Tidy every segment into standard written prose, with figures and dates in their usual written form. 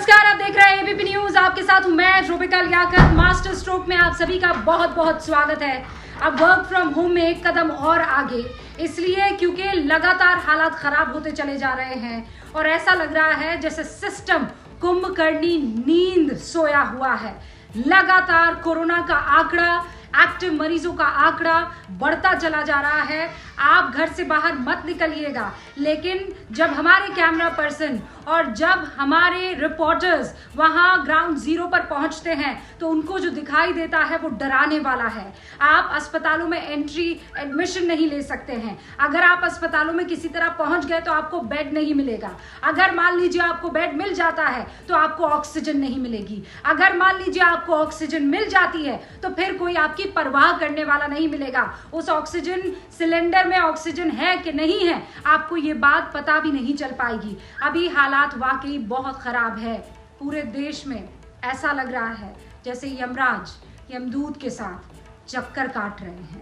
नमस्कार, आप देख रहे हैं एबीपी न्यूज। आपके साथ हूं मैं रूबिका लियाकत। मास्टर स्ट्रोक में आप सभी का बहुत बहुत स्वागत है। अब वर्क फ्रॉम होम में एक कदम और आगे, इसलिए क्योंकि लगातार हालात खराब होते चले जा रहे हैं और ऐसा लग रहा है जैसे सिस्टम कुंभकर्णी नींद सोया हुआ है। लगातार कोरोना का आंकड़ा, एक्टिव मरीजों का आंकड़ा बढ़ता चला जा रहा है। आप घर से बाहर मत निकलिएगा, लेकिन जब हमारे कैमरा पर्सन और जब हमारे रिपोर्टर्स वहां ग्राउंड जीरो पर पहुंचते हैं तो उनको जो दिखाई देता है वो डराने वाला है। आप अस्पतालों में एंट्री एडमिशन नहीं ले सकते हैं। अगर आप अस्पतालों में किसी तरह पहुंच गए तो आपको बेड नहीं मिलेगा। अगर मान लीजिए आपको बेड मिल जाता है तो आपको ऑक्सीजन नहीं मिलेगी। अगर मान लीजिए आपको ऑक्सीजन मिल जाती है तो फिर कोई आपकी परवाह करने वाला नहीं मिलेगा। उस ऑक्सीजन सिलेंडर में ऑक्सीजन है कि नहीं है, आपको ये बात पता भी नहीं चल पाएगी। अभी हालात वाकई बहुत खराब है। पूरे देश में ऐसा लग रहा है जैसे यमराज यमदूत के साथ चक्कर काट रहे हैं।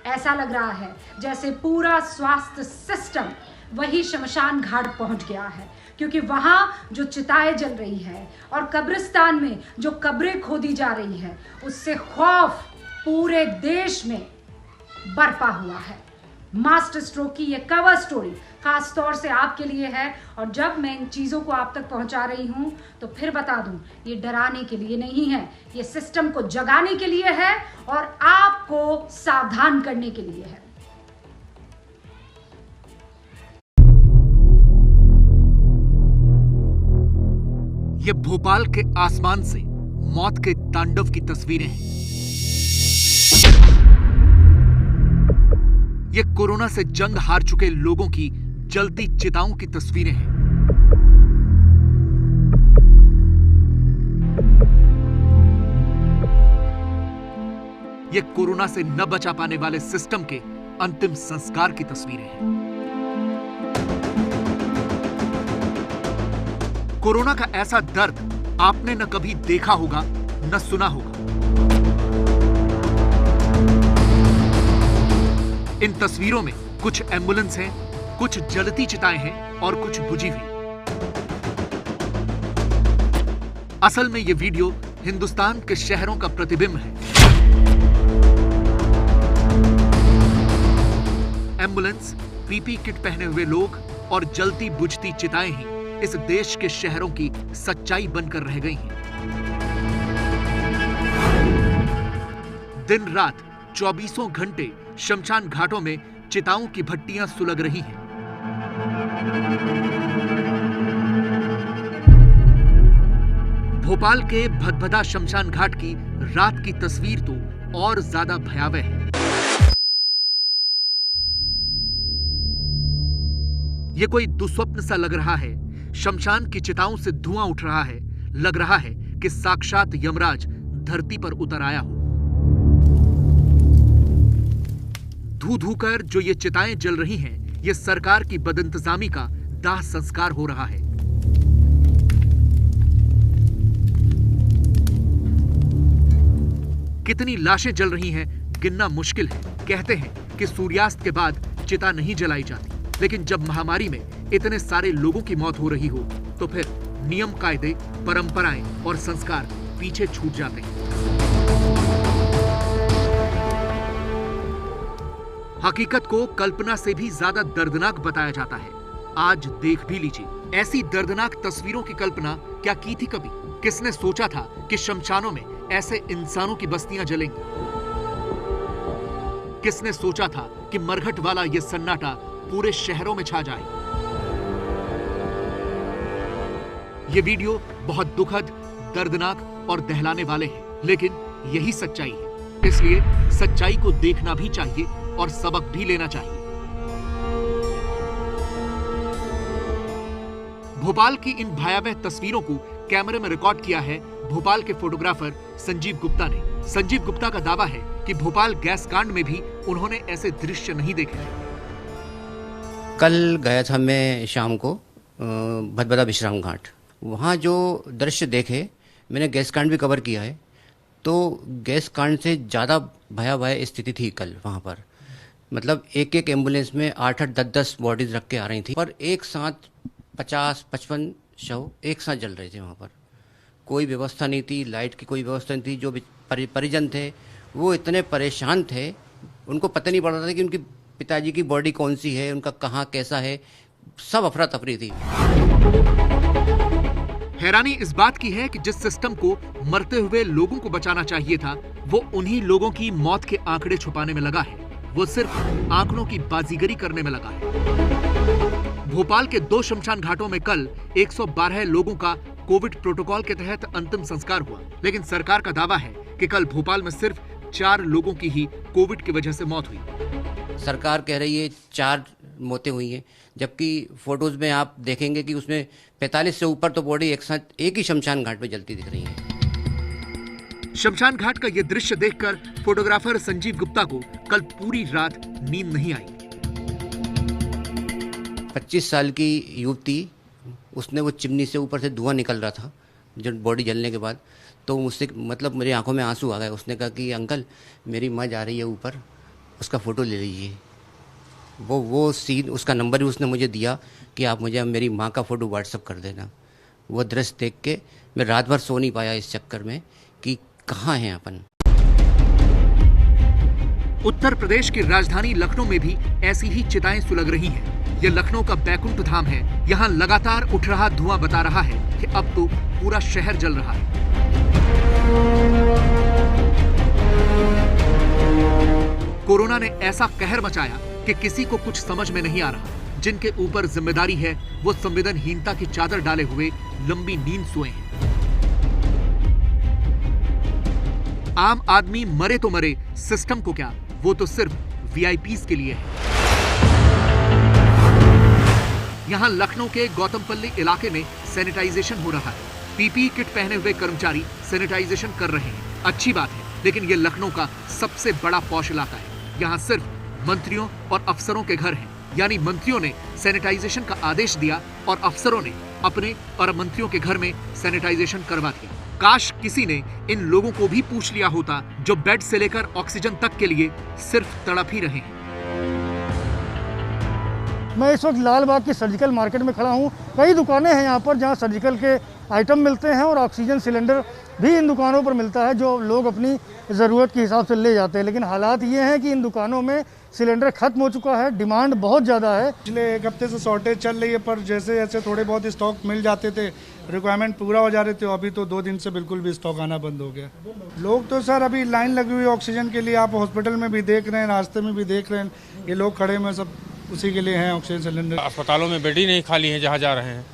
ऐसा लग रहा है जैसे पूरा स्वास्थ्य सिस्टम वही शमशान घाट पहुंच गया है, क्योंकि वहां जो चिताएं जल रही है और कब्रिस्तान में जो कब्रें खोदी जा रही है, उससे खौफ पूरे देश में बरपा हुआ है। मास्टर स्ट्रोक की ये कवर स्टोरी खास तौर से आपके लिए है, और जब मैं इन चीज़ों को आप तक पहुंचा रही हूं तो फिर बता दूं, ये डराने के लिए नहीं है, ये सिस्टम को जगाने के लिए है और आपको सावधान करने के लिए है। ये भोपाल के आसमान से मौत के तांडव की तस्वीरें हैं। ये कोरोना से जंग हार चुके लोगों की जलती चिताओं की तस्वीरें हैं। ये कोरोना से न बचा पाने वाले सिस्टम के अंतिम संस्कार की तस्वीरें हैं। कोरोना का ऐसा दर्द आपने न कभी देखा होगा न सुना होगा। इन तस्वीरों में कुछ एम्बुलेंस हैं, कुछ जलती चिताएं हैं और कुछ बुझी हुई। असल में यह वीडियो हिंदुस्तान के शहरों का प्रतिबिंब है। एम्बुलेंस, पीपी किट पहने हुए लोग और जलती बुझती चिताएं ही इस देश के शहरों की सच्चाई बनकर रह गई हैं। दिन रात 24 घंटे शमशान घाटों में चिताओं की भट्टियां सुलग रही हैं। भोपाल के भदभदा शमशान घाट की रात की तस्वीर तो और ज्यादा भयावह है। यह कोई दुस्वप्न सा लग रहा है। शमशान की चिताओं से धुआं उठ रहा है। लग रहा है कि साक्षात यमराज धरती पर उतर आया हो। धू धू कर जो ये चिताएं जल रही हैं, ये सरकार की बदइंतजामी का दाह संस्कार हो रहा है। कितनी लाशें जल रही हैं गिनना मुश्किल है। कहते हैं कि सूर्यास्त के बाद चिता नहीं जलाई जाती, लेकिन जब महामारी में इतने सारे लोगों की मौत हो रही हो तो फिर नियम, कायदे, परंपराएं और संस्कार पीछे छूट जाते हैं। हकीकत को कल्पना से भी ज्यादा दर्दनाक बताया जाता है। आज देख भी लीजिए, ऐसी दर्दनाक तस्वीरों की कल्पना क्या की थी कभी? किसने सोचा था कि शमशानों में ऐसे इंसानों की बस्तियां जलेंगी? किसने सोचा था कि मरघट वाला यह सन्नाटा पूरे शहरों में छा जाए? ये वीडियो बहुत दुखद, दर्दनाक और दहलाने वाले हैं, लेकिन यही सच्चाई है। इसलिए सच्चाई को देखना भी चाहिए और सबक भी लेना चाहिए। भोपाल की इन भयावह तस्वीरों को कैमरे में रिकॉर्ड किया है भोपाल के फोटोग्राफर संजीव गुप्ता ने। संजीव गुप्ता का दावा है कि भोपाल गैस कांड में भी उन्होंने ऐसे दृश्य नहीं देखे थे। कल गया था मैं शाम को भदभदा विश्राम घाट। वहाँ जो दृश्य देखे, मैंने गैस कांड भी कवर किया है, तो गैस कांड से ज़्यादा भयावह स्थिति थी कल वहाँ पर। मतलब एक एक एम्बुलेंस में 8-8, 10-10 बॉडीज रख के आ रही थी और एक साथ 50-55 शव एक साथ जल रहे थे वहाँ पर। कोई व्यवस्था नहीं थी, लाइट की कोई व्यवस्था नहीं थी। जो परिजन थे वो इतने परेशान थे, उनको पता नहीं पड़ रहा था कि उनकी पिताजी की बॉडी कौन सी है, उनका कहाँ कैसा है, सब अफरा तफरी थी। हैरानी इस बात की है कि जिस सिस्टम को मरते हुए लोगों को बचाना चाहिए था, वो उन्हीं लोगों की मौत के आंकड़े छुपाने में लगा है। वो सिर्फ आंकड़ों की बाजीगरी करने में लगा है। भोपाल के 2 शमशान घाटों में कल 112 लोगों का कोविड प्रोटोकॉल के तहत अंतिम संस्कार हुआ, लेकिन सरकार का दावा है कि कल भोपाल में सिर्फ 4 लोगों की ही कोविड की वजह से मौत हुई। सरकार कह रही है 4 मौतें हुई हैं, जबकि फोटोज में आप देखेंगे कि उसमें 45 से ऊपर तो बॉडी एक साथ एक ही शमशान घाट में जलती दिख रही है। शमशान घाट का यह दृश्य देखकर फोटोग्राफर संजीव गुप्ता को कल पूरी रात नींद नहीं आई। 25 साल की युवती, उसने वो चिमनी से ऊपर से धुआं निकल रहा था जब बॉडी जलने के बाद, तो मुझसे मतलब मेरी आंखों में आंसू आ गए। उसने कहा कि अंकल मेरी माँ जा रही है ऊपर, उसका फ़ोटो ले लीजिए। वो सीन, उसका नंबर भी उसने मुझे दिया कि आप मुझे मेरी माँ का फ़ोटो व्हाट्सअप कर देना। वो दृश्य देख के मैं रात भर सो नहीं पाया इस चक्कर में कि कहाँ हैं अपन। उत्तर प्रदेश की राजधानी लखनऊ में भी ऐसी ही चिताएं सुलग रही हैं। ये लखनऊ का बैकुंठ धाम है। यहाँ लगातार उठ रहा धुआं बता रहा है कि अब तो पूरा शहर जल रहा है। कोरोना ने ऐसा कहर मचाया कि किसी को कुछ समझ में नहीं आ रहा। जिनके ऊपर जिम्मेदारी है वो संवेदनहीनता की चादर डाले हुए लंबी नींद सोए हैं। आम आदमी मरे तो मरे, सिस्टम को क्या, वो तो सिर्फ वीआईपीज़ के लिए है। यहां लखनऊ के गौतमपल्ली इलाके में सैनिटाइजेशन हो रहा है। पीपीई किट पहने हुए कर्मचारी सैनिटाइजेशन कर रहे हैं। अच्छी बात है, लेकिन यह लखनऊ का सबसे बड़ा पॉश इलाका है। यहाँ सिर्फ मंत्रियों और अफसरों के घर हैं। यानी मंत्रियों ने सैनिटाइजेशन का आदेश दिया और अफसरों ने अपने और मंत्रियों के घर में सैनिटाइजेशन करवा दिया। काश किसी ने इन लोगों को भी पूछ लिया होता जो बेड से लेकर ऑक्सीजन तक के लिए सिर्फ तड़प ही रहे हैं। मैं इस वक्त लाल बाग की सर्जिकल मार्केट में खड़ा हूँ। कई दुकानें हैं यहाँ पर जहाँ सर्जिकल के आइटम मिलते हैं और ऑक्सीजन सिलेंडर भी इन दुकानों पर मिलता है, जो लोग अपनी ज़रूरत के हिसाब से ले जाते हैं। लेकिन हालात ये हैं कि इन दुकानों में सिलेंडर खत्म हो चुका है, डिमांड बहुत ज़्यादा है। पिछले 1 हफ्ते से शॉर्टेज चल रही है, पर जैसे जैसे थोड़े बहुत स्टॉक मिल जाते थे, रिक्वायरमेंट पूरा हो जा रहे थे, अभी तो 2 दिन से बिल्कुल भी स्टॉक आना बंद हो गया। लोग तो सर अभी लाइन लगी हुई ऑक्सीजन के लिए, आप हॉस्पिटल में भी देख रहे हैं, रास्ते में भी देख रहे हैं, ये लोग खड़े में सब उसी के लिए हैं ऑक्सीजन सिलेंडर। अस्पतालों में बेड ही नहीं खाली है जहाँ जा रहे हैं,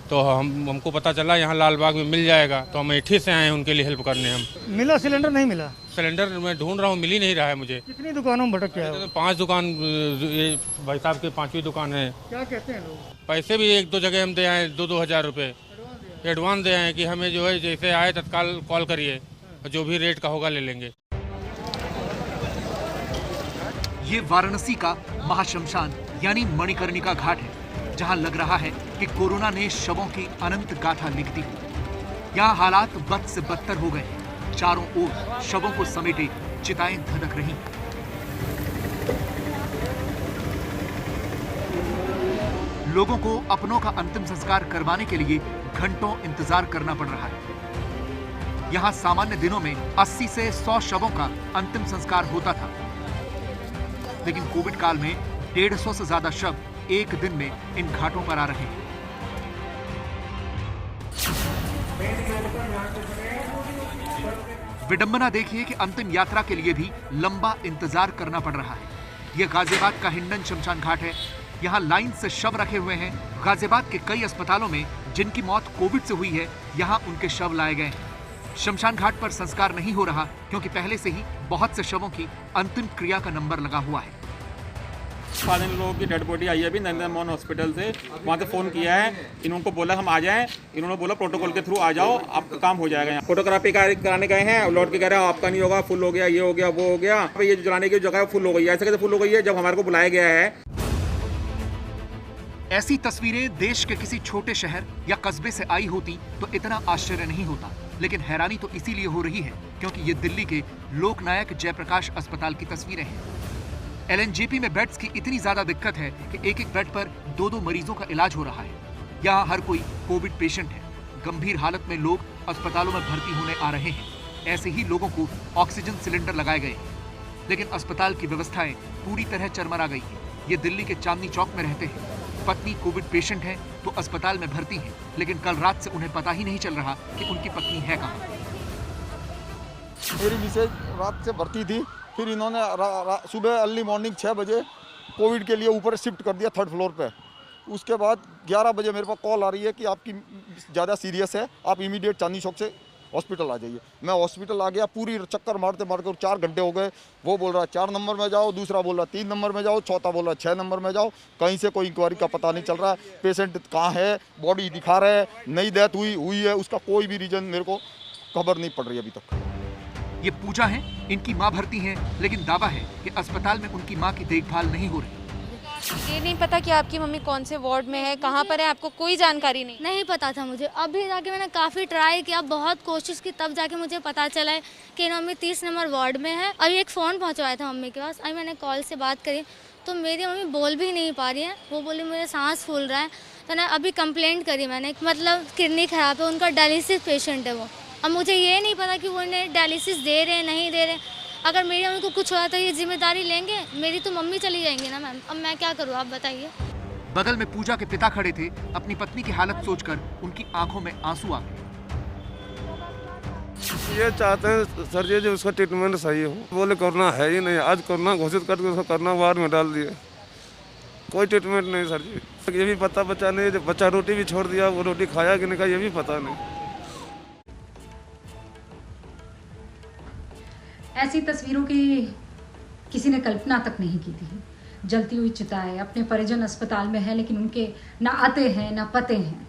तो हमको पता चला यहाँ लाल बाग में मिल जाएगा, तो हम एठी से आए हैं उनके लिए हेल्प करने। हम मिला सिलेंडर नहीं मिला? सिलेंडर मैं ढूंढ रहा हूँ, मिल ही नहीं रहा है मुझे। कितनी दुकानों में भटक गया? 5 दुकान, ये भाई साहब की 5वीं दुकान है। क्या कहते हैं लोग? पैसे भी 1-2 जगह हम दे आए, 2-2 हज़ार रुपये एडवांस दे आए कि हमें जो है जैसे आए तत्काल कॉल करिए, जो भी रेट का होगा ले लेंगे। ये वाराणसी का महाशमशान यानी मणिकर्णिका घाट है, जहां लग रहा है कि कोरोना ने शवों की अनंत गाथा लिख दी। यहाँ हालात बद से बदतर हो गए। चारों ओर शवों को समेटे चिताएं धधक रही। लोगों को अपनों का अंतिम संस्कार करवाने के लिए घंटों इंतजार करना पड़ रहा है। यहाँ सामान्य दिनों में 80 से 100 शवों का अंतिम संस्कार होता था, लेकिन कोविड काल में 150 से ज्यादा शव एक दिन में इन घाटों पर आ रहे हैं। विडंबना देखिए कि अंतिम यात्रा के लिए भी लंबा इंतजार करना पड़ रहा है। यह गाजियाबाद का हिंडन शमशान घाट है। यहाँ लाइन से शव रखे हुए हैं। गाजियाबाद के कई अस्पतालों में जिनकी मौत कोविड से हुई है, यहाँ उनके शव लाए गए हैं। शमशान घाट पर संस्कार नहीं हो रहा क्योंकि पहले से ही बहुत से शवों की अंतिम क्रिया का नंबर लगा हुआ है। 5 लोगों की डेड बॉडी आई है अभी नरेंद्र मोहन हॉस्पिटल से। वहाँ से फ़ोन किया है, इन्होंने बोला हम आ जाएं। इन्होंने बोला प्रोटोकॉल के थ्रू आ जाओ, आपका काम हो जाएगा। यहाँ फोटोग्राफी कराने गए हैं, लौट के कह रहे हैं आपका नहीं होगा, फुल हो गया, ये हो गया, वो हो गया। ये जो जलाने की जगह है फुल हो गई है। ऐसे कैसे फुल हो गई है जब हमारे को बुलाया गया है? ऐसी तस्वीरें देश के किसी छोटे शहर या कस्बे से आई होती तो इतना आश्चर्य नहीं होता, लेकिन हैरानी तो इसीलिए हो रही है क्योंकि ये दिल्ली के लोकनायक जयप्रकाश अस्पताल की तस्वीरें हैं। एलएनजेपी में बेड्स की इतनी ज्यादा दिक्कत है कि एक बेड पर 2-2 मरीजों का इलाज हो रहा है। यहाँ हर कोई कोविड पेशेंट है। गंभीर हालत में लोग अस्पतालों में भर्ती होने आ रहे हैं, ऐसे ही लोगों को ऑक्सीजन सिलेंडर लगाए गए हैं। लेकिन अस्पताल की व्यवस्थाएं पूरी तरह चरमरा गई हैं। ये दिल्ली के चांदनी चौक में रहते हैं। पत्नी कोविड पेशेंट है तो अस्पताल में भर्ती है, लेकिन कल रात से उन्हें पता ही नहीं चल रहा कि उनकी पत्नी है कहाँ। मेरी मिसेज रात से भर्ती थी, फिर इन्होंने सुबह अर्ली मॉर्निंग 6 बजे कोविड के लिए ऊपर शिफ्ट कर दिया 3rd फ्लोर पे। उसके बाद 11 बजे मेरे पास कॉल आ रही है कि आपकी ज़्यादा सीरियस है, आप इमीडिएट चांदनी चौक से हॉस्पिटल आ जाइए। मैं हॉस्पिटल आ गया, पूरी चक्कर मारते 4 घंटे हो गए। वो बोल रहा 4 नंबर में जाओ, दूसरा बोल रहा 3 नंबर में जाओ, चौथा बोल रहा 6 नंबर में जाओ। कहीं से कोई इंक्वायरी का पता नहीं चल रहा है। पेशेंट कहाँ है, बॉडी दिखा रहे हैं, नई डेथ हुई है, उसका कोई भी रीजन मेरे को खबर नहीं पड़ रही अभी तक। ये पूजा है, इनकी मां भर्ती है, लेकिन दावा है कि अस्पताल में उनकी मां की देखभाल नहीं हो रही। ये नहीं पता कि आपकी मम्मी कौन से वार्ड में है, कहाँ पर है, आपको कोई जानकारी नहीं पता था मुझे। अभी जाके मैंने काफ़ी ट्राई किया, बहुत कोशिश की, तब जाके मुझे पता चला है कि मम्मी 30 नंबर वार्ड में है। अभी एक फ़ोन पहुंचवाया था मम्मी के पास, अभी मैंने कॉल से बात करी तो मेरी मम्मी बोल भी नहीं पा रही है। वो बोली मेरे सांस फूल रहा है। तो ना अभी कंप्लेंट करी मैंने, मतलब किडनी ख़राब है, उनका डायलिसिस पेशेंट है वो। अब मुझे ये नहीं पता कि वो उन्हें डायलिसिस दे रहे हैं नहीं दे रहे। अगर मेरी मम्मी को कुछ हुआ तो ये जिम्मेदारी लेंगे? मेरी तो मम्मी चली जाएंगी ना मैम। अब मैं क्या करूँ, आप बताइए। बगल में पूजा के पिता खड़े थे। अपनी पत्नी की हालत सोचकर उनकी आंखों में आंसू आ गए। ये चाहते हैं सर जी जो उसका ट्रीटमेंट सही हो। बोले कोरोना है ही नहीं, आज कोरोना घोषित करके उसको कोरोना वार्ड में डाल दिए। कोई ट्रीटमेंट नहीं सर जी। ये भी पता बच्चा नहीं, बच्चा रोटी भी छोड़ दिया, वो रोटी खाया कि नहीं खाया ये भी पता नहीं। ऐसी तस्वीरों की किसी ने कल्पना तक नहीं की थी। जलती हुई चिताएं, अपने परिजन अस्पताल में है लेकिन उनके ना आते हैं ना पते हैं।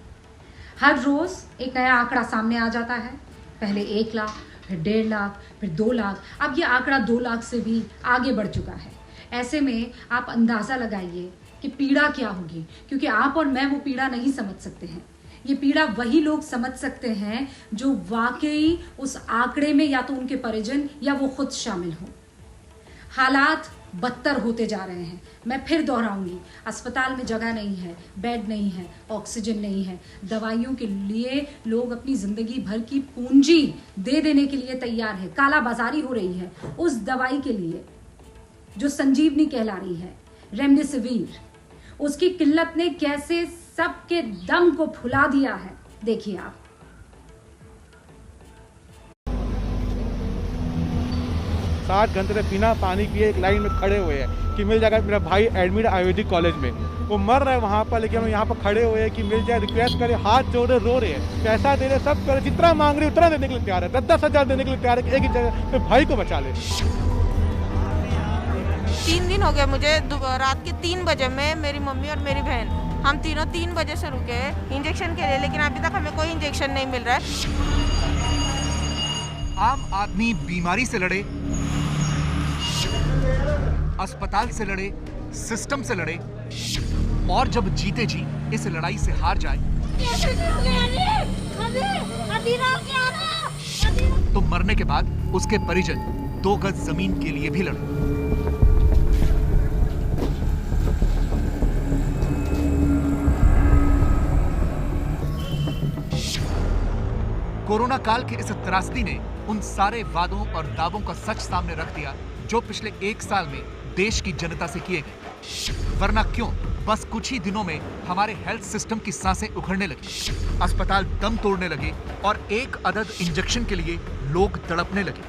हर रोज एक नया आंकड़ा सामने आ जाता है। पहले 1 लाख, फिर 1.5 लाख, फिर 2 लाख, अब ये आंकड़ा 2 लाख से भी आगे बढ़ चुका है। ऐसे में आप अंदाजा लगाइए कि पीड़ा क्या होगी, क्योंकि आप और मैं वो पीड़ा नहीं समझ सकते हैं। ये पीड़ा वही लोग समझ सकते हैं जो वाकई उस आंकड़े में या तो उनके परिजन या वो खुद शामिल हो। हालात बदतर होते जा रहे हैं। मैं फिर दोहराऊंगी, अस्पताल में जगह नहीं है, बेड नहीं है, ऑक्सीजन नहीं है। दवाइयों के लिए लोग अपनी जिंदगी भर की पूंजी दे देने के लिए तैयार है। काला बाजारी हो रही है उस दवाई के लिए जो संजीवनी कहला रही है, रेमडेसिविर। उसकी किल्लत ने कैसे सबके दम को फुला दिया है, देखिए आप। साठ घंटे से बिना पानी पिए एक लाइन में खड़े हुए हैं कि मिल जाएगा। मेरा भाई एडमिट आयुर्वेदिक कॉलेज में, वो मर रहा है वहाँ पर, लेकिन हम यहाँ पर खड़े हुए हैं कि मिल जाए। रिक्वेस्ट करे, हाथ जोड़ रहे, रो रहे हैं, पैसा दे रहे, सब करे, जितना मांग रहे उतना देने के लिए तैयार है। 10-10 हज़ार देने के लिए तैयार है कि एक ही जगह भाई को बचा ले। 3 दिन हो गए मुझे। रात के 3 बजे में मेरी मम्मी और मेरी बहन, हम तीनों 3 बजे से रुके इंजेक्शन के लिए, लेकिन अभी तक हमें कोई इंजेक्शन नहीं मिल रहा है। आम आदमी बीमारी से लड़े, अस्पताल से लड़े, सिस्टम से लड़े, और जब जीते जी इस लड़ाई से हार जाए तो मरने के बाद उसके परिजन 2 गज जमीन के लिए भी लड़े। कोरोना काल के इस त्रासदी ने उन सारे वादों और दावों का सच सामने रख दिया जो पिछले 1 साल में देश की जनता से किए गए। वरना क्यों, बस कुछ ही दिनों में हमारे हेल्थ सिस्टम की सांसें उखड़ने लगी, अस्पताल दम तोड़ने लगे और एक अदद इंजेक्शन के लिए लोग तड़पने लगे।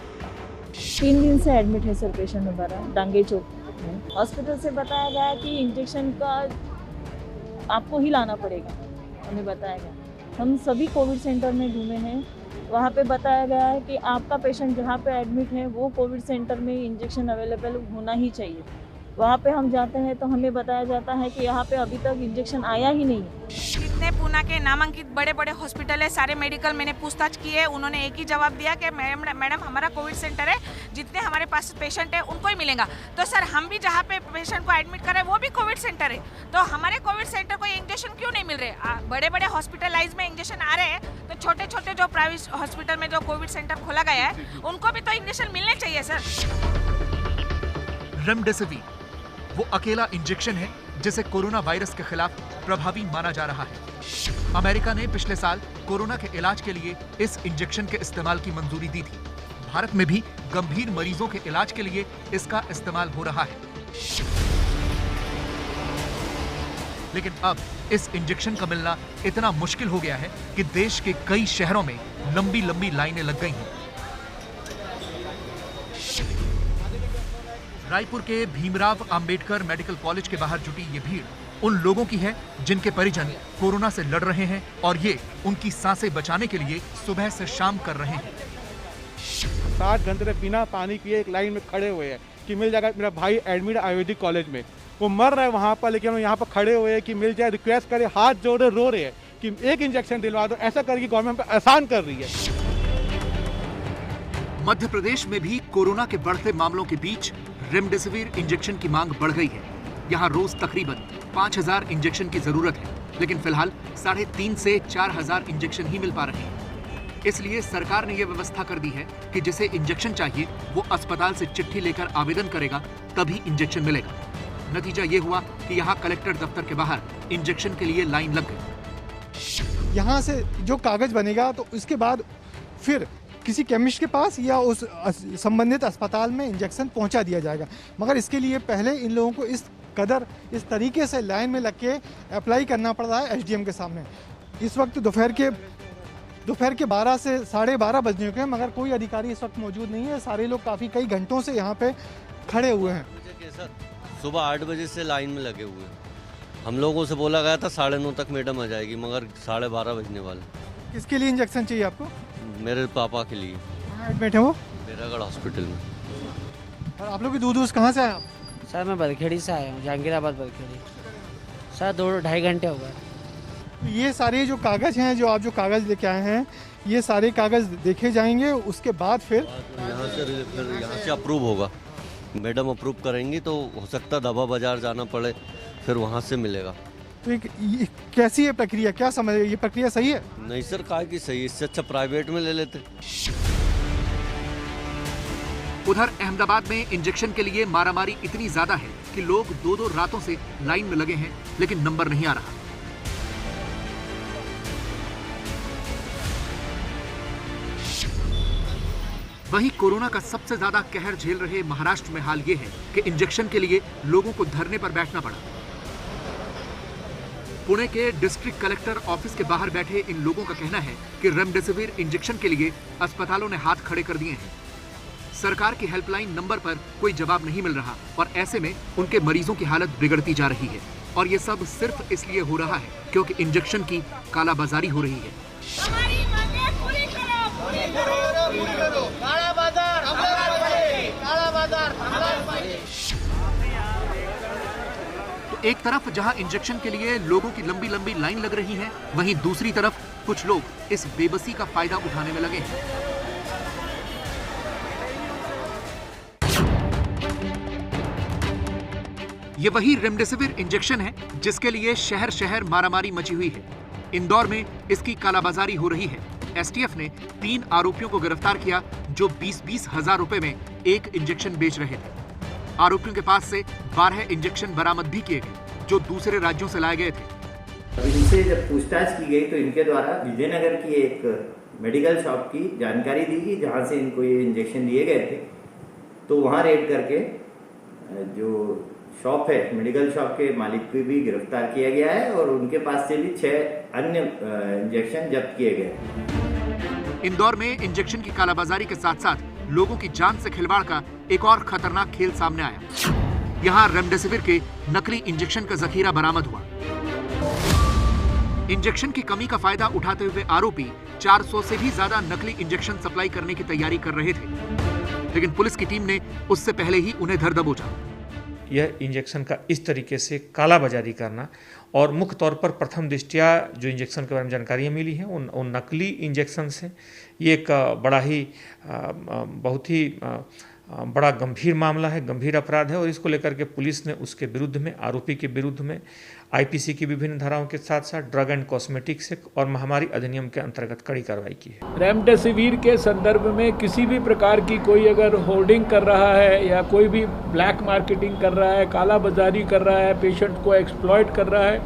3 दिन से एडमिट है सर पेशेंट हमारा डांगे चौक में। हॉस्पिटल से बताया गया कि इंजेक्शन का आपको ही लाना पड़ेगा, हमें बताया गया। हम सभी कोविड सेंटर में घूमे हैं, वहाँ पे बताया गया है कि आपका पेशेंट जहाँ पे एडमिट है वो कोविड सेंटर में इंजेक्शन अवेलेबल होना ही चाहिए। वहाँ पे हम जाते हैं तो हमें बताया जाता है कि यहाँ पे अभी तक इंजेक्शन आया ही नहीं है। जितने पूना के नामांकित बड़े बड़े हॉस्पिटल है, सारे मेडिकल मैंने पूछताछ की है, उन्होंने एक ही जवाब दिया कि मैडम हमारा कोविड सेंटर है, जितने हमारे पास पेशेंट है उनको ही मिलेगा। तो सर हम भी जहाँ पे पेशेंट को एडमिट कर रहे हैं वो भी कोविड सेंटर है, तो हमारे कोविड सेंटर को इंजेक्शन क्यों नहीं मिल रहे? बड़े बड़े हॉस्पिटलाइज में इंजेक्शन आ रहे हैं, तो छोटे छोटे जो प्राइवेट हॉस्पिटल में जो कोविड सेंटर खोला गया है उनको भी तो इंजेक्शन मिलने चाहिए सर। रेमडेसिविर वो अकेला इंजेक्शन है जिसे कोरोना वायरस के खिलाफ प्रभावी माना जा रहा है। अमेरिका ने पिछले साल कोरोना के इलाज के लिए इस इंजेक्शन के इस्तेमाल की मंजूरी दी थी। भारत में भी गंभीर मरीजों के इलाज के लिए इसका इस्तेमाल हो रहा है। लेकिन अब इस इंजेक्शन का मिलना इतना मुश्किल हो गया है कि देश के कई शहरों में लंबी लंबी लाइनें लग गई हैं। रायपुर के भीमराव अंबेडकर मेडिकल कॉलेज के बाहर जुटी ये भीड़ उन लोगों की है जिनके परिजन कोरोना से लड़ रहे हैं और ये उनकी सांसें बचाने के लिए सुबह से शाम कर रहे हैं। 7 घंटे बिना पानी पिए एक लाइन में खड़े हुए हैं कि मिल जाएगा। मेरा भाई एडमिट आयुर्वेदिक कॉलेज में, वो मर रहा है वहाँ पर, लेकिन हम यहाँ पर खड़े हुए हैं कि मिल जाए। रिक्वेस्ट करे, हाथ जोड़े, रो रहे हैं कि एक इंजेक्शन दिलवा दो। ऐसा करके गवर्नमेंट पे आसान कर रही है। मध्य प्रदेश में भी कोरोना के बढ़ते मामलों के बीच रेमडेसिविर इंजेक्शन की मांग बढ़ गई है। यहाँ रोज तकरीबन 5000 इंजेक्शन की जरूरत है, लेकिन फिलहाल 3.5 से 4000 इंजेक्शन ही मिल पा रहे हैं। इसलिए सरकार ने यह व्यवस्था कर दी है कि जिसे इंजेक्शन चाहिए वो अस्पताल से चिट्ठी लेकर आवेदन करेगा, तभी इंजेक्शन मिलेगा। नतीजा ये हुआ कि यहाँ कलेक्टर दफ्तर के बाहर इंजेक्शन के लिए लाइन लग गई। यहाँ से जो कागज बनेगा तो उसके बाद फिर किसी केमिस्ट के पास या उस संबंधित अस्पताल में इंजेक्शन पहुंचा दिया जाएगा। मगर इसके लिए पहले इन लोगों को इस तरीके से लाइन में लग के अप्लाई करना पड़ रहा है एसडीएम के सामने। इस वक्त दोपहर के 12 से 12:30 बजने के हैं, मगर कोई अधिकारी इस वक्त मौजूद नहीं है। सारे लोग कई घंटों से यहाँ पे खड़े हुए हैं। सर सुबह 8 बजे से लाइन में लगे हुए हैं। हम लोगों से बोला गया था 9:30 तक मैडम आ जाएगी, मगर 12:30 बजने वाले। किसके लिए इंजेक्शन चाहिए आपको? मेरे पापा के लिए। कहाँ एडमिट है वो? बेरागढ़ हॉस्पिटल में। और आप लोग भी दूर कहाँ से आए आप? सर मैं बरखेड़ी से आया हूँ, जहांगीराबाद बरखेड़ी। सर 2-2.5 घंटे हो गए। ये सारे जो कागज़ हैं, जो आप कागज़ लेके आए हैं, ये सारे कागज़ देखे जाएंगे। उसके बाद फिर यहाँ से अप्रूव होगा। मैडम अप्रूव करेंगी तो हो सकता दवा बाजार जाना पड़े, फिर वहाँ से मिलेगा। तो ये कैसी है प्रक्रिया, क्या समझ, ये प्रक्रिया सही है? नहीं सर, काहे की सही, इससे अच्छा प्राइवेट में ले लेते। उधर अहमदाबाद में इंजेक्शन के लिए मारामारी इतनी ज्यादा है कि लोग 2-2 रातों से लाइन में लगे हैं, लेकिन नंबर नहीं आ रहा। वहीं कोरोना का सबसे ज्यादा कहर झेल रहे महाराष्ट्र में हाल ये है कि इंजेक्शन के लिए लोगों को धरने पर बैठना पड़ा। पुणे के डिस्ट्रिक्ट कलेक्टर ऑफिस के बाहर बैठे इन लोगों का कहना है कि रेमडेसिविर इंजेक्शन के लिए अस्पतालों ने हाथ खड़े कर दिए हैं। सरकार की हेल्पलाइन नंबर पर कोई जवाब नहीं मिल रहा और ऐसे में उनके मरीजों की हालत बिगड़ती जा रही है। और ये सब सिर्फ इसलिए हो रहा है क्योंकि इंजेक्शन की कालाबाजारी हो रही है। तो एक तरफ जहां इंजेक्शन के लिए लोगों की लंबी लंबी लाइन लग रही है, वहीं दूसरी तरफ कुछ लोग इस बेबसी का फायदा उठाने में लगे हैं। ये वही रेमडेसिविर इंजेक्शन है जिसके लिए शहर शहर मारामारी मची हुई है। इंदौर में इसकी कालाबाजारी हो रही है। एसटीएफ ने 3 आरोपियों को गिरफ्तार किया जो 20-20 हजार रुपए में एक इंजेक्शन बेच रहे थे। आरोपियों के पास से 12 इंजेक्शन बरामद भी किए गए जो दूसरे राज्यों से लाए गए थे। इनसे जब पूछताछ की गई तो इनके द्वारा विजयनगर की एक मेडिकल शॉप की जानकारी दी गई जहां से इनको ये इंजेक्शन दिए गए थे। तो वहां रेड करके जो शॉप है, मेडिकल शॉप के मालिक को भी गिरफ्तार किया गया है और उनके पास से भी 6 अन्य इंजेक्शन जब्त किए गए। इंदौर में इंजेक्शन की कालाबाजारी के साथ साथ लोगों की जान से खिलवाड़ का एक और खतरनाक खेल सामने आया। यहाँ रेमडेसिविर के नकली इंजेक्शन का जखीरा बरामद हुआ। इंजेक्शन की कमी का फायदा उठाते हुए आरोपी 400 से भी ज्यादा नकली इंजेक्शन सप्लाई करने की तैयारी कर रहे थे, लेकिन पुलिस की टीम ने उससे पहले ही उन्हें धर दबोचा। यह इंजेक्शन का इस तरीके से कालाबाजारी करना और मुख्य तौर पर प्रथम दृष्टया जो इंजेक्शन के बारे में जानकारियाँ मिली हैं उन नकली इंजेक्शन से ये एक बहुत ही बड़ा गंभीर मामला है, गंभीर अपराध है और इसको लेकर के पुलिस ने उसके विरुद्ध में, आरोपी के विरुद्ध में आईपीसी की विभिन्न धाराओं के साथ साथ ड्रग एंड कॉस्मेटिक्स और महामारी अधिनियम के अंतर्गत कड़ी कार्रवाई की है। रेमडेसिविर के संदर्भ में किसी भी प्रकार की कोई अगर होर्डिंग कर रहा है या कोई भी ब्लैक मार्केटिंग कर रहा है, काला बाजारी कर रहा है, पेशेंट को एक्सप्लॉइट कर रहा है,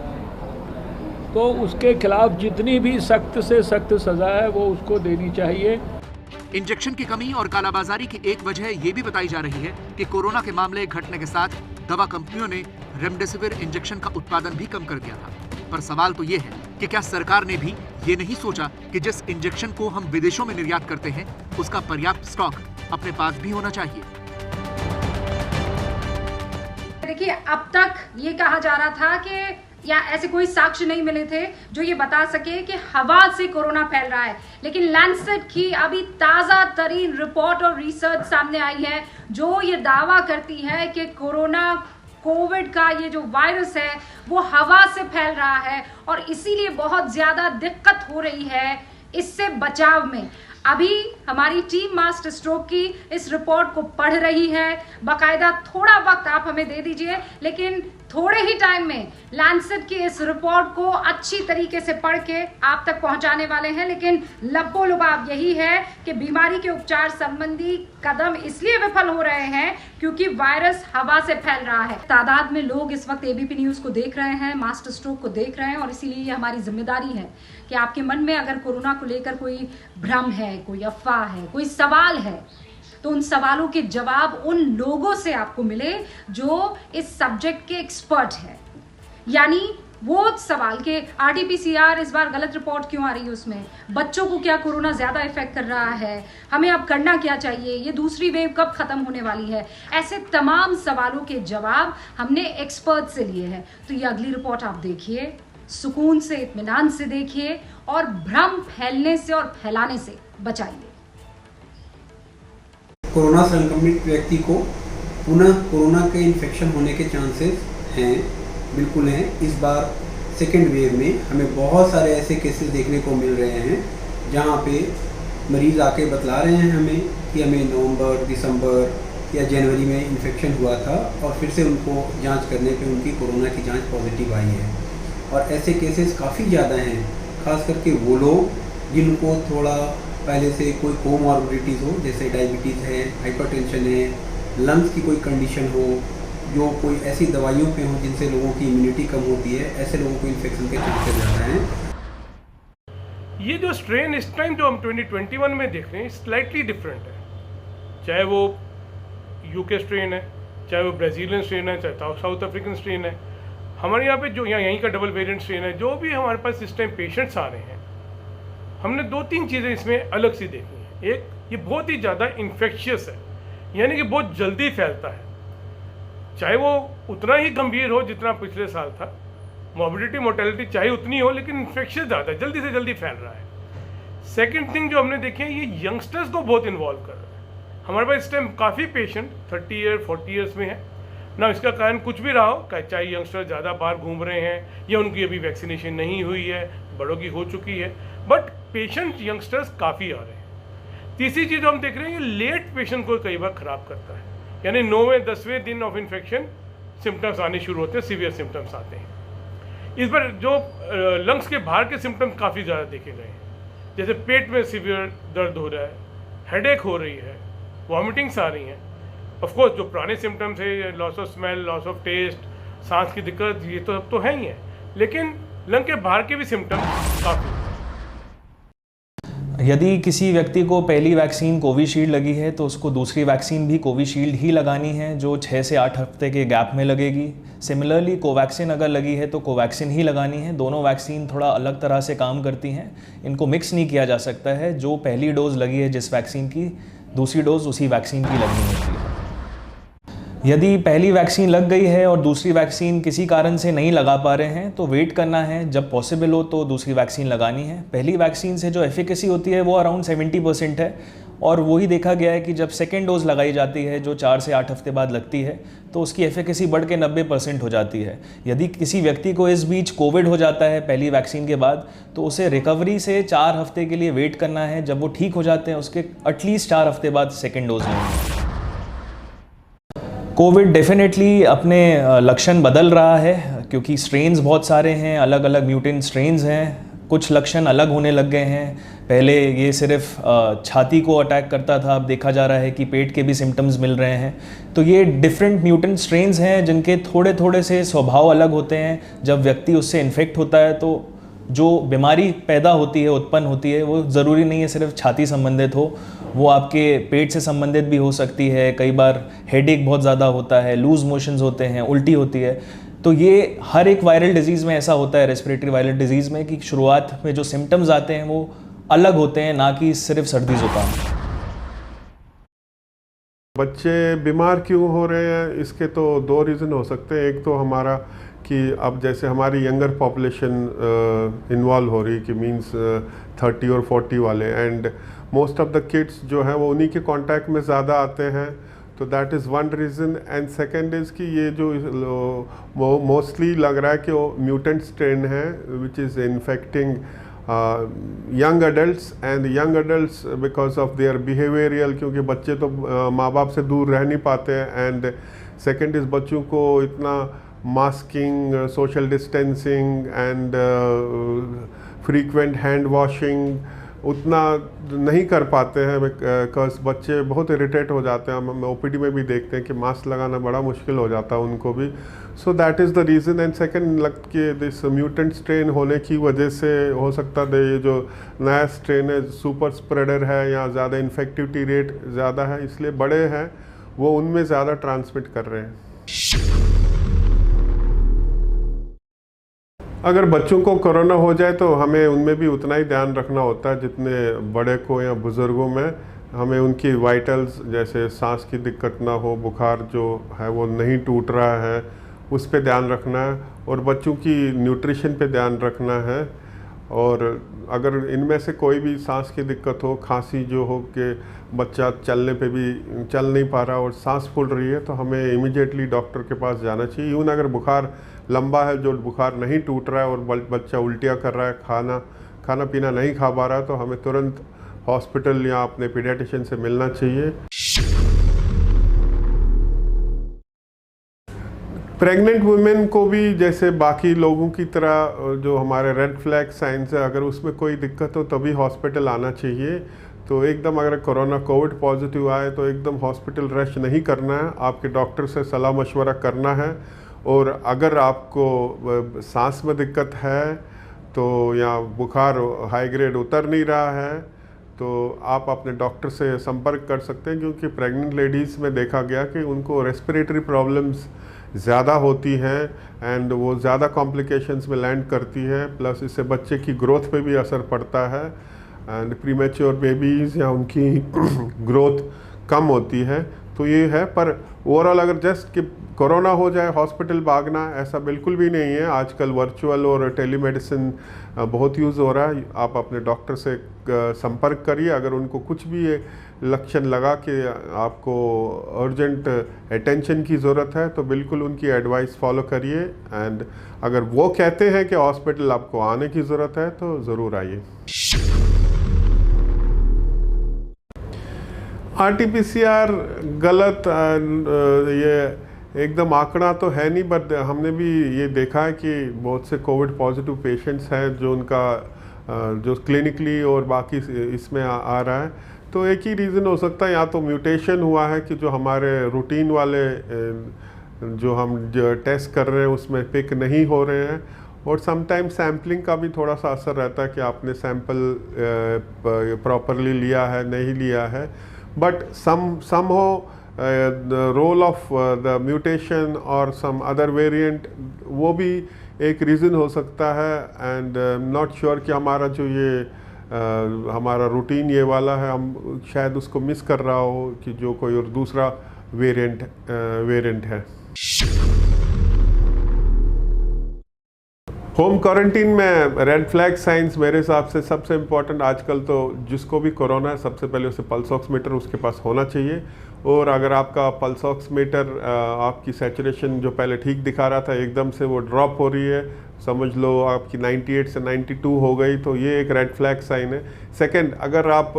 तो उसके खिलाफ जितनी भी सख्त से सख्त सज़ा है वो उसको देनी चाहिए। इंजेक्शन की कमी और कालाबाजारी की एक वजह ये भी बताई जा रही है कि कोरोना के मामले घटने के साथ दवा कंपनियों ने रेमडेसिविर इंजेक्शन का उत्पादन भी कम कर दिया था। पर सवाल तो ये है कि क्या सरकार ने भी ये नहीं सोचा कि जिस इंजेक्शन को हम विदेशों में निर्यात करते हैं उसका पर्याप्त स्टॉक अपने पास भी होना चाहिए। देखिए, अब तक ये कहा जा रहा था कि या ऐसे कोई साक्ष्य नहीं मिले थे जो ये बता सके कि हवा से कोरोना फैल रहा है, लेकिन लैंसेट की अभी ताजा तरीन रिपोर्ट और रिसर्च सामने आई है जो ये दावा करती है कि कोविड का ये जो वायरस है वो हवा से फैल रहा है और इसीलिए बहुत ज्यादा दिक्कत हो रही है इससे बचाव में। अभी हमारी टीम मास्टर स्ट्रोक की इस रिपोर्ट को पढ़ रही है, बाकायदा थोड़ा वक्त आप हमें दे दीजिए, लेकिन थोड़े ही टाइम में लैंसेट की इस रिपोर्ट को अच्छी तरीके से पढ़ के आप तक पहुंचाने वाले हैं। लेकिन लब्बो-लुबाब यही है कि बीमारी के उपचार संबंधी कदम इसलिए विफल हो रहे हैं क्योंकि वायरस हवा से फैल रहा है। तादाद में लोग इस वक्त एबीपी न्यूज को देख रहे हैं, मास्टर स्ट्रोक को देख रहे हैं और इसीलिए ये हमारी जिम्मेदारी है कि आपके मन में अगर कोरोना को लेकर कोई भ्रम है, कोई अफवाह है, कोई सवाल है, तो उन सवालों के जवाब उन लोगों से आपको मिले जो इस सब्जेक्ट के एक्सपर्ट हैं। यानी वो सवाल के आरटीपीसीआर इस बार गलत रिपोर्ट क्यों आ रही है, उसमें बच्चों को क्या कोरोना ज्यादा इफेक्ट कर रहा है, हमें अब करना क्या चाहिए, ये दूसरी वेव कब खत्म होने वाली है, ऐसे तमाम सवालों के जवाब हमने एक्सपर्ट से लिए हैं। तो ये अगली रिपोर्ट आप देखिए, सुकून से, इत्मीनान से देखिए और भ्रम फैलने से और फैलाने से बचाइए। कोरोना संक्रमित व्यक्ति को पुनः कोरोना के इन्फेक्शन होने के चांसेस हैं, बिल्कुल हैं। इस बार सेकेंड वेव में हमें बहुत सारे ऐसे केसेस देखने को मिल रहे हैं जहां पे मरीज़ आके बतला रहे हैं हमें कि हमें नवंबर, दिसंबर या जनवरी में इन्फेक्शन हुआ था और फिर से उनको जांच करने पे उनकी कोरोना की जांच पॉजिटिव आई है। और ऐसे केसेस काफ़ी ज़्यादा हैं, खास करके वो लोग जिनको थोड़ा पहले से कोई कोमॉर्बिडिटीज़ हो, जैसे डायबिटीज़ है, हाइपरटेंशन है, लंग्स की कोई कंडीशन हो, जो कोई ऐसी दवाइयों पे हो जिनसे लोगों की इम्यूनिटी कम होती है, ऐसे लोगों को इन्फेक्शन के चांसेस ज़्यादा हैं। ये जो स्ट्रेन इस टाइम जो हम 2021 में देख रहे हैं स्लाइटली डिफरेंट है। चाहे वो यूके स्ट्रेन है, चाहे वो ब्राज़ीलियन स्ट्रेन है, चाहे साउथ अफ्रीकन स्ट्रेन है, हमारे यहाँ पे जो यहीं का डबल वेरिएंट स्ट्रेन है, जो भी हमारे पास इस टाइम पेशेंट्स आ रहे हैं, हमने दो तीन चीज़ें इसमें अलग सी देखी हैं। एक, ये बहुत ही ज़्यादा इन्फेक्शियस है, यानी कि बहुत जल्दी फैलता है, चाहे वो उतना ही गंभीर हो जितना पिछले साल था, मॉर्बिडिटी मोर्टेलिटी चाहे उतनी हो, लेकिन इन्फेक्शियस ज़्यादा है, जल्दी से जल्दी फैल रहा है। सेकेंड थिंग जो हमने देखी है, ये यंगस्टर्स को बहुत इन्वॉल्व कर रहा है। हमारे पास इस टाइम काफ़ी पेशेंट 30 ईयर 40 ईयर्स में है ना। इसका कारण कुछ भी रहा हो, चाहे यंगस्टर ज़्यादा बाहर घूम रहे हैं या उनकी अभी वैक्सीनेशन नहीं हुई है, बड़ों की हो चुकी है, बट पेशेंट यंगस्टर्स काफ़ी आ रहे हैं। तीसरी चीज़ हम देख रहे हैं, ये लेट पेशेंट को कई बार ख़राब करता है, यानी 9वें 10वें दिन ऑफ इन्फेक्शन सिम्टम्स आने शुरू होते हैं, सीवियर सिम्टम्स आते हैं। इस बार जो लंग्स के बाहर के सिम्टम्स काफ़ी ज़्यादा देखे गए हैं, जैसे पेट में सीवियर दर्द हो रहा है, हेडेक हो रही है, वॉमिटिंग्स आ रही हैं। ऑफ कोर्स जो पुराने सिम्टम्स है, loss of smell, loss of taste, सांस की दिक्कत, ये तो अब तो है ही है, लेकिन लंग के बाहर के भी सिम्टम्स काफ़ी। यदि किसी व्यक्ति को पहली वैक्सीन कोविशील्ड लगी है तो उसको दूसरी वैक्सीन भी कोविशील्ड ही लगानी है, जो 6 से 8 हफ्ते के गैप में लगेगी। सिमिलरली कोवैक्सीन अगर लगी है तो कोवैक्सीन ही लगानी है। दोनों वैक्सीन थोड़ा अलग तरह से काम करती हैं, इनको मिक्स नहीं किया जा सकता है। जो पहली डोज़ लगी है जिस वैक्सीन की, दूसरी डोज़ उसी वैक्सीन की लगनी होती है। यदि पहली वैक्सीन लग गई है और दूसरी वैक्सीन किसी कारण से नहीं लगा पा रहे हैं तो वेट करना है, जब पॉसिबल हो तो दूसरी वैक्सीन लगानी है। पहली वैक्सीन से जो एफिकेसी होती है वो अराउंड 70% है, और वही देखा गया है कि जब सेकेंड डोज लगाई जाती है जो 4 से 8 हफ्ते बाद लगती है तो उसकी एफिकेसी बढ़ के 90% हो जाती है। यदि किसी व्यक्ति को इस बीच कोविड हो जाता है पहली वैक्सीन के बाद तो उसे रिकवरी से 4 हफ्ते के लिए वेट करना है। जब वो ठीक हो जाते हैं उसके एटलीस्ट 4 हफ्ते बाद सेकेंड डोज लेनी है। कोविड डेफिनेटली अपने लक्षण बदल रहा है क्योंकि स्ट्रेन्स बहुत सारे हैं, अलग अलग म्यूटेंट स्ट्रेन्स हैं। कुछ लक्षण अलग होने लग गए हैं। पहले ये सिर्फ छाती को अटैक करता था, अब देखा जा रहा है कि पेट के भी सिम्टम्स मिल रहे हैं। तो ये डिफरेंट म्यूटेंट स्ट्रेन्स हैं जिनके थोड़े थोड़े से स्वभाव अलग होते हैं। जब व्यक्ति उससे इन्फेक्ट होता है तो जो बीमारी पैदा होती है, उत्पन्न होती है, वो ज़रूरी नहीं है सिर्फ छाती संबंधित हो, वो आपके पेट से संबंधित भी हो सकती है। कई बार हेडेक बहुत ज़्यादा होता है, लूज़ मोशंस होते हैं, उल्टी होती है। तो ये हर एक वायरल डिजीज़ में ऐसा होता है, रेस्पिरेटरी वायरल डिजीज़ में, कि शुरुआत में जो सिम्टम्स आते हैं वो अलग होते हैं, ना कि सिर्फ सर्दी ज़ुकाम। बच्चे बीमार क्यों हो रहे हैं, इसके तो दो रीज़न हो सकते हैं। एक तो हमारा कि अब जैसे हमारी यंगर पॉपुलेशन इन्वॉल्व हो रही, कि मींस 30 और 40 वाले, and most of the kids जो है वो उन्हीं के कांटेक्ट में ज़्यादा आते हैं, तो that is one reason. And second is कि ये जो मोस्टली लग रहा है कि वो म्यूटेंट स्ट्रेन है which is infecting young adults, and young adults because of their behavioural, क्योंकि बच्चे तो माँ बाप से दूर रह नहीं पाते हैं, एंड सेकंड इज़ बच्चों को इतना masking, social distancing and frequent hand washing उतना नहीं कर पाते हैं, बिकॉज बच्चे बहुत इरिटेट हो जाते हैं। हम ओपीडी में भी देखते हैं कि मास्क लगाना बड़ा मुश्किल हो जाता है उनको भी। So that is the reason. And second लग के दिस म्यूटेंट स्ट्रेन होने की वजह से हो सकता है ये जो नया स्ट्रेन है सुपर स्प्रेडर है या ज़्यादा इन्फेक्टिविटी रेट ज़्यादा है, इसलिए बड़े हैं वो उनमें ज़्यादा ट्रांसमिट कर रहे हैं। अगर बच्चों को कोरोना हो जाए तो हमें उनमें भी उतना ही ध्यान रखना होता है जितने बड़े को या बुज़ुर्गों में। हमें उनकी वाइटल्स जैसे सांस की दिक्कत ना हो, बुखार जो है वो नहीं टूट रहा है, उस पे ध्यान रखना है, और बच्चों की न्यूट्रिशन पे ध्यान रखना है। और अगर इनमें से कोई भी सांस की दिक्कत हो, खांसी जो हो कि बच्चा चलने पे भी चल नहीं पा रहा और सांस फूल रही है, तो हमें इमीडिएटली डॉक्टर के पास जाना चाहिए। यूँ अगर बुखार लंबा है, जो बुखार नहीं टूट रहा है और बच्चा उल्टियाँ कर रहा है, खाना पीना नहीं खा पा रहा है, तो हमें तुरंत हॉस्पिटल या अपने पीडियाट्रिशियन से मिलना चाहिए। प्रेग्नेंट वुमेन को भी जैसे बाकी लोगों की तरह जो हमारे रेड फ्लैग साइंस है, अगर उसमें कोई दिक्कत हो तभी हॉस्पिटल आना चाहिए। तो एकदम अगर कोरोना कोविड पॉजिटिव आए तो एकदम हॉस्पिटल रश नहीं करना है, आपके डॉक्टर से सलाह मशवरा करना है। और अगर आपको सांस में दिक्कत है तो या बुखार हाई ग्रेड उतर नहीं रहा है तो आप अपने डॉक्टर से संपर्क कर सकते हैं, क्योंकि प्रेग्नेंट लेडीज़ में देखा गया कि उनको रेस्पिरेटरी प्रॉब्लम्स ज़्यादा होती हैं एंड वो ज़्यादा कॉम्प्लिकेशंस में लैंड करती है, प्लस इससे बच्चे की ग्रोथ पे भी असर पड़ता है एंड प्रीमेच्योर बेबीज़ या उनकी ग्रोथ कम होती है। तो ये है, पर ओवरऑल अगर जस्ट कि कोरोना हो जाए हॉस्पिटल भागना, ऐसा बिल्कुल भी नहीं है। आजकल वर्चुअल और टेलीमेडिसिन बहुत यूज़ हो रहा है। आप अपने डॉक्टर से संपर्क करिए, अगर उनको कुछ भी लक्षण लगा कि आपको अर्जेंट अटेंशन की ज़रूरत है तो बिल्कुल उनकी एडवाइस फॉलो करिए। एंड अगर वो कहते हैं कि हॉस्पिटल आपको आने की ज़रूरत है तो ज़रूर आइए। RT-PCR गलत ये एकदम आंकड़ा तो है नहीं, बट हमने भी ये देखा है कि बहुत से कोविड पॉजिटिव पेशेंट्स हैं जो उनका जो क्लिनिकली और बाकी इसमें आ रहा है। तो एक ही रीज़न हो सकता है, या तो म्यूटेशन हुआ है कि जो हमारे रूटीन वाले जो हम टेस्ट कर रहे हैं उसमें पिक नहीं हो रहे हैं, और समटाइम सैम्पलिंग का भी थोड़ा सा असर रहता है कि आपने सैंपल प्रॉपरली लिया है नहीं लिया है। But somehow the role of the mutation or some other variant वो भी एक रीज़न हो सकता है। एंड नॉट श्योर कि हमारा जो ये हमारा रूटीन ये वाला है, हम शायद उसको मिस कर रहा हो कि जो कोई और दूसरा वेरिएंट है। होम क्वारंटीन में रेड फ्लैग साइंस मेरे हिसाब से सबसे इम्पोर्टेंट आजकल तो जिसको भी कोरोना है सबसे पहले उसे पल्स ऑक्सीमीटर उसके पास होना चाहिए। और अगर आपका पल्स ऑक्सीमीटर आपकी सैचुरेशन जो पहले ठीक दिखा रहा था एकदम से वो ड्रॉप हो रही है, समझ लो आपकी 98 से 92 हो गई, तो ये एक रेड फ्लैग साइन है। सेकंड, अगर आप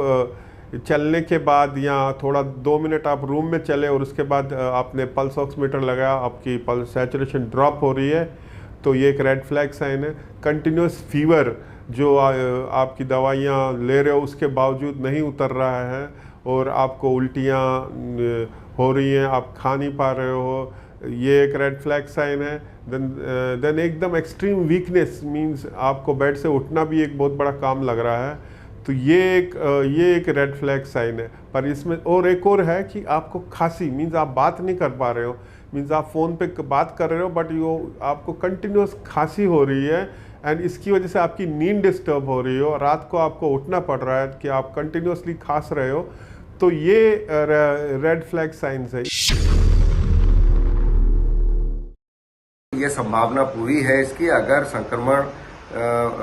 चलने के बाद या थोड़ा 2 मिनट आप रूम में चले और उसके बाद आपने पल्स ऑक्सीमीटर लगाया, आपकी पल्स सैचुरेशन ड्रॉप हो रही है, तो ये एक रेड फ्लैग साइन है। कंटिन्यूस फीवर जो आपकी दवाइयाँ ले रहे हो उसके बावजूद नहीं उतर रहा है और आपको उल्टियाँ हो रही हैं, आप खा नहीं पा रहे हो, ये एक रेड फ्लैग साइन है। देन एकदम एक्सट्रीम वीकनेस मींस आपको बेड से उठना भी एक बहुत बड़ा काम लग रहा है, तो ये एक रेड फ्लैग साइन है। पर इसमें और एक और है कि आपको खांसी मींस आप बात नहीं कर पा रहे हो, मींस आप फ़ोन पे बात कर रहे हो बट आपको कंटिन्यूस खांसी हो रही है एंड इसकी वजह से आपकी नींद डिस्टर्ब हो रही हो, रात को आपको उठना पड़ रहा है कि आप कंटिन्यूसली खांस रहे हो, तो ये रेड फ्लैग साइंस है। ये संभावना पूरी है इसकी, अगर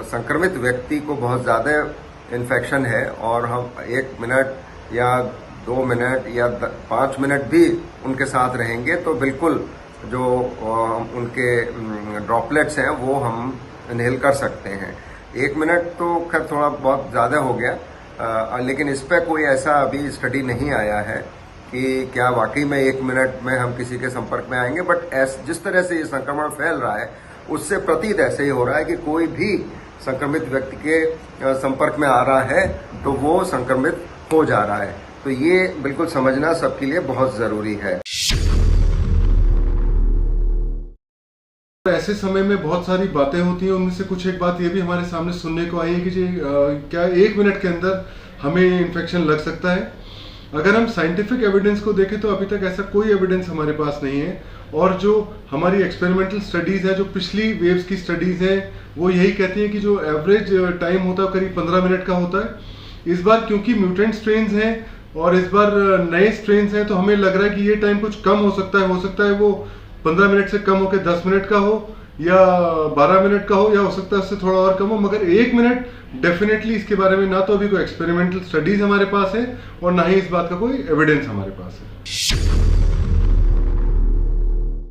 संक्रमित व्यक्ति को बहुत ज़्यादा इन्फेक्शन है और हम 1 मिनट या 2 मिनट या 5 मिनट भी उनके साथ रहेंगे तो बिल्कुल जो उनके ड्रॉपलेट्स हैं वो हम इनहेल कर सकते हैं। 1 मिनट तो खैर थोड़ा बहुत ज़्यादा हो गया, लेकिन इस पर कोई ऐसा अभी स्टडी नहीं आया है कि क्या वाकई में 1 मिनट में हम किसी के संपर्क में आएंगे। बट जिस तरह से ये संक्रमण फैल रहा है उससे प्रतीत ऐसे ही हो रहा है कि कोई भी संक्रमित व्यक्ति के संपर्क में आ रहा है तो वो संक्रमित हो जा रहा है। तो ये बिल्कुल समझना सबके लिए बहुत ज़रूरी है। ऐसे समय में बहुत सारी बातें होती हैं, उनमें से कुछ एक बात ये भी हमारे सामने सुनने को आई है कि क्या 1 मिनट के अंदर हमें इन्फेक्शन लग सकता है। अगर हम साइंटिफिक एविडेंस को देखें तो अभी तक ऐसा कोई एविडेंस हमारे पास नहीं है, और जो हमारी एक्सपेरिमेंटल स्टडीज है, जो पिछली वेव्स की स्टडीज हैं, वो यही कहती हैं कि जो एवरेज टाइम होता है करीब 15 मिनट का होता है। इस बार क्योंकि म्यूटेंट स्ट्रेन्स हैं और इस बार नए स्ट्रेन्स हैं तो हमें लग रहा है कि ये टाइम कुछ कम हो सकता है वो 15 मिनट से कम होकर 10 मिनट का हो या 12 मिनट का हो, या हो सकता है उससे थोड़ा और कम हो, मगर 1 मिनट डेफिनेटली इसके बारे में ना तो अभी कोई एक्सपेरिमेंटल स्टडीज हमारे पास है और ना ही इस बात का कोई एविडेंस हमारे पास है।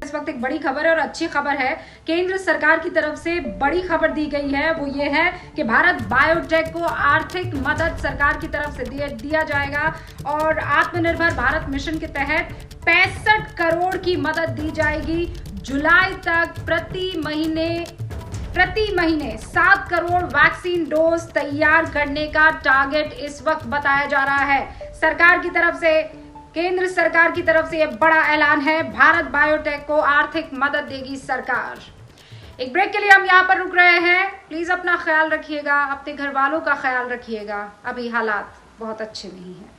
इस वक्त एक बड़ी खबर है और अच्छी खबर है, केंद्र सरकार की तरफ से बड़ी खबर दी गई है। वो ये है कि भारत बायोटेक को आर्थिक मदद सरकार की तरफ से दिया जाएगा और आत्मनिर्भर भारत मिशन के तहत 65 करोड़ की मदद दी जाएगी। जुलाई तक प्रति महीने 7 करोड़ वैक्सीन डोज तैयार करने का टारगेट इस वक्त बताया जा रहा है। सरकार की तरफ से, केंद्र सरकार की तरफ से यह बड़ा ऐलान है, भारत बायोटेक को आर्थिक मदद देगी सरकार। एक ब्रेक के लिए हम यहाँ पर रुक रहे हैं। प्लीज अपना ख्याल रखिएगा, अपने घर वालों का ख्याल रखिएगा, अभी हालात बहुत अच्छे नहीं हैं।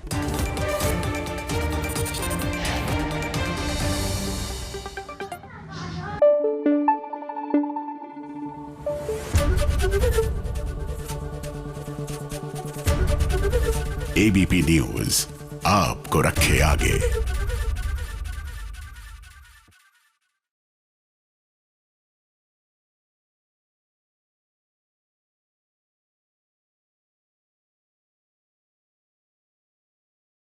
एबीपी न्यूज आपको रखे आगे।